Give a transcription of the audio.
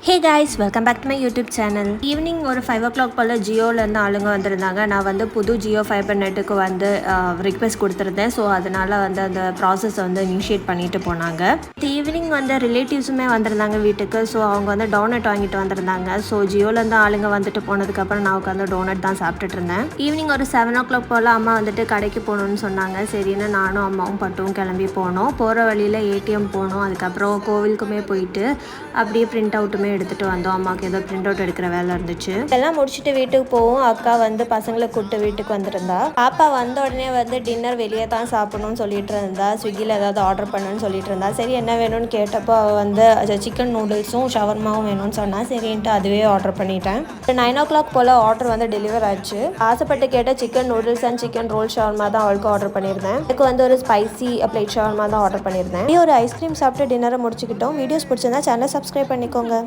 Hey guys, welcome back to my YouTube channel. Evening ஒரு 5 o'clock போல் ஜியோலேருந்து ஆளுங்க வந்திருந்தாங்க. நான் வந்து புது ஜியோ ஃபைபர் நெட்டுக்கு வந்து ரிக்வெஸ்ட் கொடுத்துருந்தேன். ஸோ அதனால் வந்து அந்த ப்ராசஸ் வந்து இனிஷியேட் பண்ணிட்டு போனாங்க. ஈவினிங் வந்து ரிலேட்டிவ்ஸுமே வந்திருந்தாங்க வீட்டுக்கு. ஸோ அவங்க வந்து டோனட் வாங்கிட்டு வந்திருந்தாங்க. ஸோ ஜியோலேருந்து ஆளுங்க வந்துட்டு போனதுக்கப்புறம் நான் உட்காந்து டோனட் தான் சாப்பிட்டுட்டு இருந்தேன். ஈவினிங் ஒரு 7 o'clock போல் அம்மா வந்துட்டு கடைக்கு போகணுன்னு சொன்னாங்க. சரின்னு நானும் அம்மாவும் பட்டும் கிளம்பி போனோம். போகிற வழியில் ஏடிஎம் போனோம். அதுக்கப்புறம் கோவிலுக்குமே போயிட்டு அப்படியே பிரிண்ட் அவுட்டுமே எடுத்துகிட்டு வந்தோம். அம்மாவுக்கு ஏதோ பிரிண்ட் அவுட் எடுக்கிற வேலை இருந்துச்சு. எல்லாம் முடிச்சுட்டு வீட்டுக்கு போவோம். அக்கா வந்து பசங்களை கூப்பிட்டு வீட்டுக்கு வந்திருந்தா. பாப்பா வந்த உடனே வந்து டின்னர் வெளியே தான் சாப்பிடணும்னு சொல்லிட்டு இருந்தா. ஸ்விக்கியில் ஏதாவது ஆர்டர் பண்ணுன்னு சொல்லிட்டு இருந்தா. சரி என்ன வேணும்னு கேட்டப்போ அவள் வந்து சிக்கன் நூடுல்ஸும் ஷவர்மாவும் வேணும்னு சொன்னா. சரின்ட்டு அதுவே ஆர்டர் பண்ணிட்டேன். 9 o'clock போல் ஆர்டர் வந்து டெலிவர் ஆச்சு. ஆசைப்பட்டு கேட்ட chicken noodles and chicken roll shawarma தான் அவளுக்கு ஆர்டர் பண்ணியிருந்தேன். எனக்கு வந்து ஒரு ஸ்பைசி பிளேட் ஷவர்மா தான் ஆர்டர் பண்ணியிருந்தேன். ஒரு ஐஸ்கிரீம் சாப்பிட்டு டின்னரை முடிச்சுக்கிட்டோம். வீடியோஸ் பிடிச்சிருந்தா சேனலை சப்ஸ்கிரைப் பண்ணிக்கோங்க.